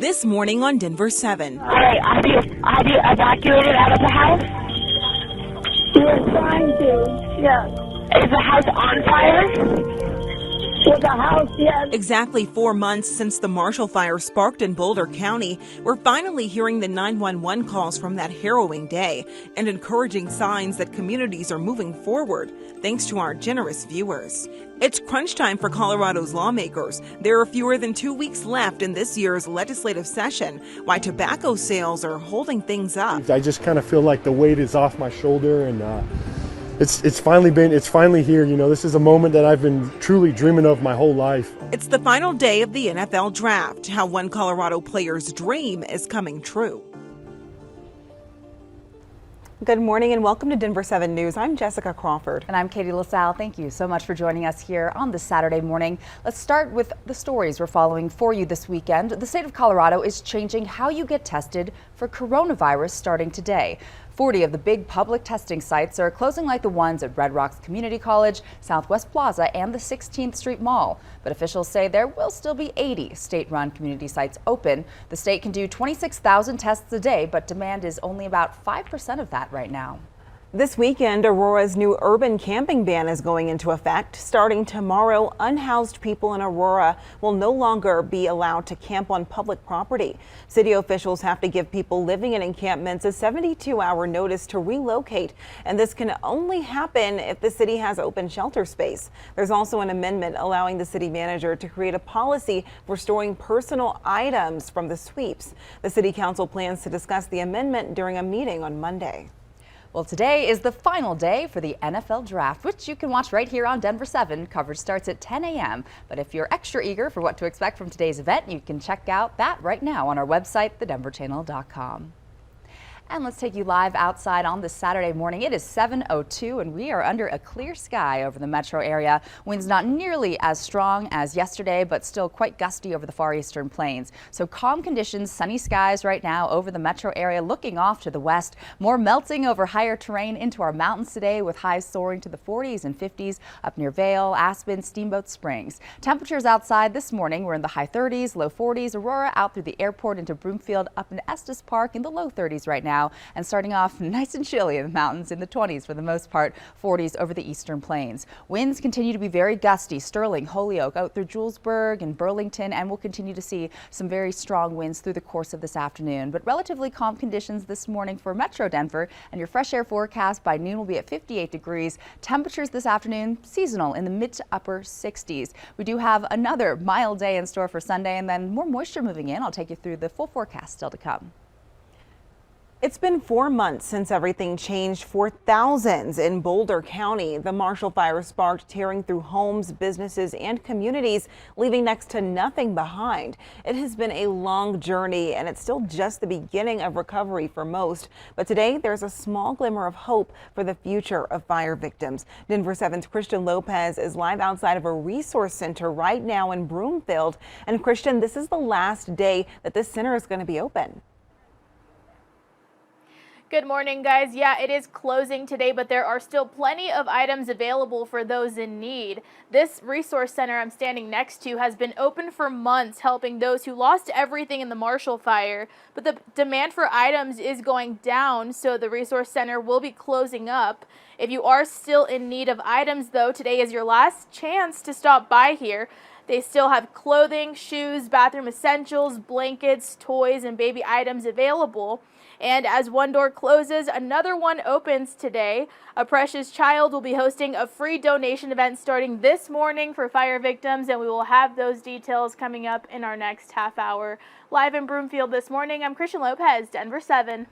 This morning on Denver 7. All right, have you evacuated out of the house? We're trying to, yes. Is the house on fire? With the house, yes. Exactly 4 months since the Marshall Fire sparked in Boulder County, we're finally hearing the 911 calls from that harrowing day and encouraging signs that communities are moving forward, thanks to our generous viewers. It's crunch time for Colorado's lawmakers. There are fewer than 2 weeks left in this year's legislative session, why tobacco sales are holding things up. I just kind of feel like the weight is off my shoulder, and it's finally here. You know, this is a moment that I've been truly dreaming of my whole life. It's the final day of the NFL draft, how one Colorado player's dream is coming true. Good morning and welcome to Denver 7 News. I'm Jessica Crawford. And I'm Katie LaSalle. Thank you so much for joining us here on this Saturday morning. Let's start with the stories we're following for you this weekend. The state of Colorado is changing how you get tested for coronavirus starting today. 40 of the big public testing sites are closing, like the ones at Red Rocks Community College, Southwest Plaza, and the 16th Street Mall. But officials say there will still be 80 state-run community sites open. The state can do 26,000 tests a day, but demand is only about 5% of that right now. This weekend, Aurora's new urban camping ban is going into effect. Starting tomorrow, unhoused people in Aurora will no longer be allowed to camp on public property. City officials have to give people living in encampments a 72-hour notice to relocate, and this can only happen if the city has open shelter space. There's also an amendment allowing the city manager to create a policy for storing personal items from the sweeps. The city council plans to discuss the amendment during a meeting on Monday. Well, today is the final day for the NFL draft, which you can watch right here on Denver 7. Coverage starts at 10 a.m. But if you're extra eager for what to expect from today's event, you can check out that right now on our website, thedenverchannel.com. And let's take you live outside on this Saturday morning. It is 7:02 and we are under a clear sky over the metro area. Winds not nearly as strong as yesterday, but still quite gusty over the far eastern plains. So calm conditions, sunny skies right now over the metro area, looking off to the west. More melting over higher terrain into our mountains today, with highs soaring to the 40s and 50s up near Vail, Aspen, Steamboat Springs. Temperatures outside this morning were in the high 30s, low 40s. Aurora out through the airport into Broomfield, up in Estes Park in the low 30s right now. And starting off nice and chilly in the mountains in the 20s for the most part, 40s over the eastern plains. Winds continue to be very gusty. Sterling, Holyoke, out through Julesburg and Burlington, and we'll continue to see some very strong winds through the course of this afternoon. But relatively calm conditions this morning for Metro Denver, and your fresh air forecast by noon will be at 58 degrees. Temperatures this afternoon seasonal in the mid to upper 60s. We do have another mild day in store for Sunday, and then more moisture moving in. I'll take you through the full forecast still to come. It's been 4 months since everything changed for thousands in Boulder County. The Marshall Fire sparked, tearing through homes, businesses, and communities, leaving next to nothing behind. It has been a long journey, and it's still just the beginning of recovery for most. But today, there's a small glimmer of hope for the future of fire victims. Denver 7's Christian Lopez is live outside of a resource center right now in Broomfield. And Christian, this is the last day that this center is going to be open. Good morning, guys. Yeah, it is closing today, but there are still plenty of items available for those in need. This resource center I'm standing next to has been open for months, helping those who lost everything in the Marshall Fire. But the demand for items is going down, so the resource center will be closing up. If you are still in need of items, though, today is your last chance to stop by here. They still have clothing, shoes, bathroom essentials, blankets, toys, and baby items available. And as one door closes, another one opens today. A Precious Child will be hosting a free donation event starting this morning for fire victims, and we will have those details coming up in our next half hour. Live in Broomfield this morning, I'm Christian Lopez, Denver 7.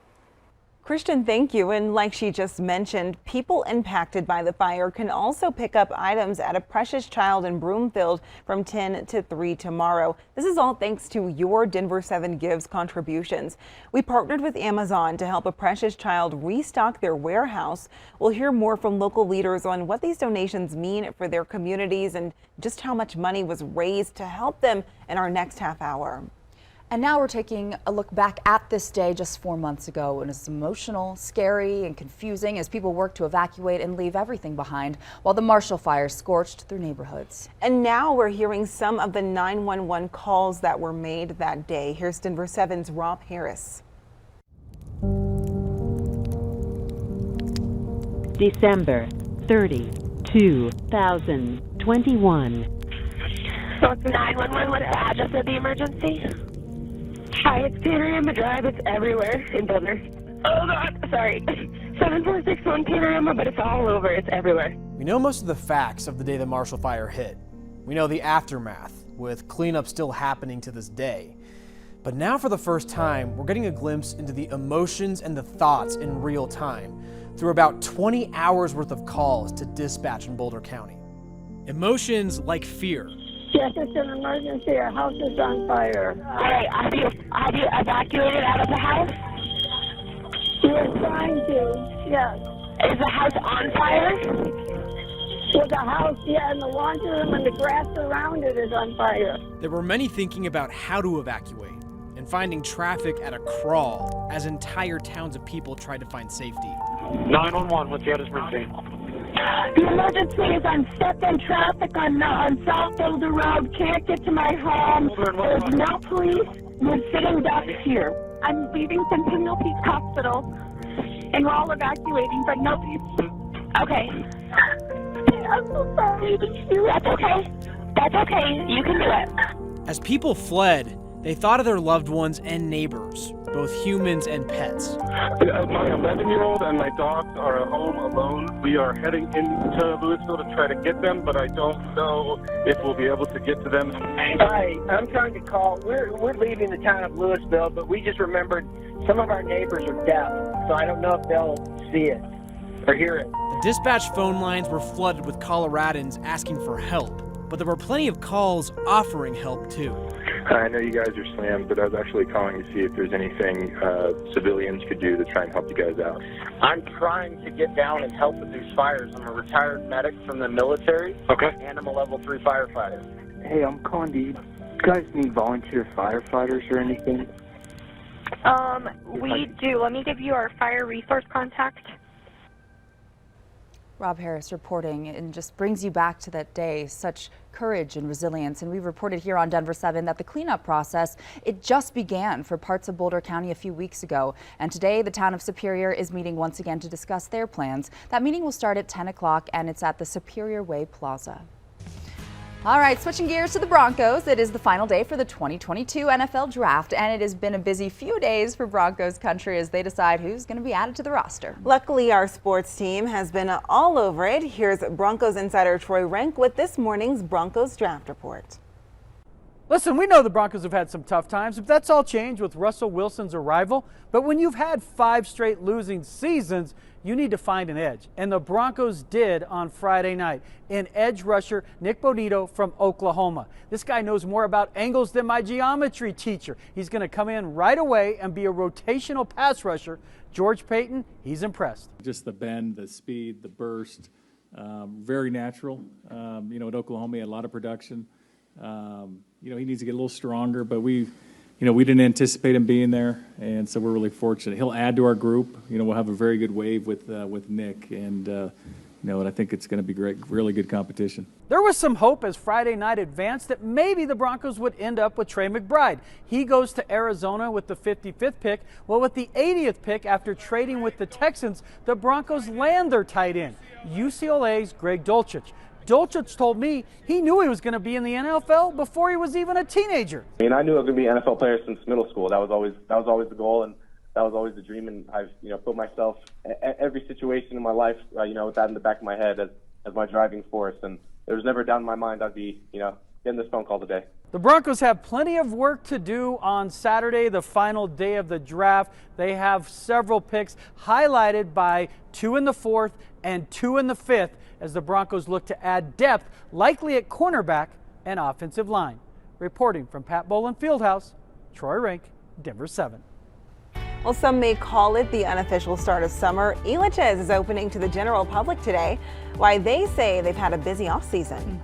Christian, thank you. And like she just mentioned, people impacted by the fire can also pick up items at a Precious Child in Broomfield from 10 to 3 tomorrow. This is all thanks to your Denver 7 Gives contributions. We partnered with Amazon to help a Precious Child restock their warehouse. We'll hear more from local leaders on what these donations mean for their communities and just how much money was raised to help them in our next half hour. And now we're taking a look back at this day just 4 months ago, and it's emotional, scary, and confusing as people work to evacuate and leave everything behind while the Marshall Fire scorched through neighborhoods. And now we're hearing some of the 911 calls that were made that day. Here's Denver 7's Rob Harris. December 30, 2021. So it's 911. What's the address of the emergency? Hi, it's Panorama Drive. It's everywhere in Boulder. Oh God, sorry. 7461 Panorama, but it's all over. It's everywhere. We know most of the facts of the day the Marshall Fire hit. We know the aftermath, with cleanup still happening to this day. But now for the first time, we're getting a glimpse into the emotions and the thoughts in real time through about 20 hours worth of calls to dispatch in Boulder County. Emotions like fear. Yes, it's an emergency. Our house is on fire. All right, have you evacuated out of the house? We're trying to, yes. Is the house on fire? Well, the house, yeah, and the laundry room and the grass around it is on fire. There were many thinking about how to evacuate and finding traffic at a crawl as entire towns of people tried to find safety. 911, what's the emergency? The emergency is I'm stuck in traffic on South Boulder Road. Can't get to my home. There's no police. We're sitting ducks here. I'm leaving Centennial Peak Hospital, and we're all evacuating, but nobody's. Okay. I'm so sorry. That's okay. That's okay. You can do it. As people fled, they thought of their loved ones and neighbors, both humans and pets. My 11-year-old and my dogs are at home alone. We are heading into Louisville to try to get them, but I don't know if we'll be able to get to them. Hi, I'm trying to call. We're leaving the town of Louisville, but we just remembered some of our neighbors are deaf, so I don't know if they'll see it or hear it. The dispatch phone lines were flooded with Coloradans asking for help, but there were plenty of calls offering help too. I know you guys are slammed, but I was actually calling to see if there's anything civilians could do to try and help you guys out. I'm trying to get down and help with these fires. I'm a retired medic from the military. Okay. And I'm a level 3 firefighter. Hey, I'm calling. Do you guys need volunteer firefighters or anything? We do. Let me give you our fire resource contact. Rob Harris reporting, and just brings you back to that day, such courage and resilience. And we reported here on Denver 7 that the cleanup process, it just began for parts of Boulder County a few weeks ago. And today the town of Superior is meeting once again to discuss their plans. That meeting will start at 10 o'clock and it's at the Superior Way Plaza. All right, switching gears to the Broncos. It is the final day for the 2022 NFL Draft, and it has been a busy few days for Broncos country as they decide who's going to be added to the roster. Luckily, our sports team has been all over it. Here's Broncos insider Troy Renck with this morning's Broncos Draft Report. Listen, we know the Broncos have had some tough times, but that's all changed with Russell Wilson's arrival. But when you've had 5 straight losing seasons, you need to find an edge. And the Broncos did on Friday night in edge rusher Nick Bonito from Oklahoma. This guy knows more about angles than my geometry teacher. He's going to come in right away and be a rotational pass rusher. George Payton, he's impressed. Just the bend, the speed, the burst, very natural. At Oklahoma, he had a lot of production. He needs to get a little stronger, but we didn't anticipate him being there, and so we're really fortunate. He'll add to our group. We'll have a very good wave with Nick, and and I think it's going to be great, really good competition. There was some hope as Friday night advanced that maybe the Broncos would end up with Trey McBride. He goes to Arizona with the 55th pick. Well, with the 80th pick, after trading with the Texans, the Broncos land their tight end, UCLA's Greg Dulcich. Dulcich told me he knew he was going to be in the NFL before he was even a teenager. I knew I was going to be an NFL player since middle school. That was always the goal, and that was always the dream. And I've put myself every situation in my life with that in the back of my head as my driving force. And there was never a doubt in my mind I'd be getting this phone call today. The Broncos have plenty of work to do on Saturday, the final day of the draft. They have several picks highlighted by 2 in the 4th and 2 in the 5th as the Broncos look to add depth, likely at cornerback and offensive line. Reporting from Pat Bowlen Fieldhouse, Troy Renck, Denver 7. Well, some may call it the unofficial start of summer. Elitches is opening to the general public today. Why they say they've had a busy offseason.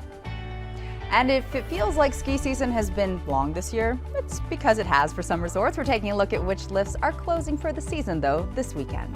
And if it feels like ski season has been long this year, it's because it has for some resorts. We're taking a look at which lifts are closing for the season, though, this weekend.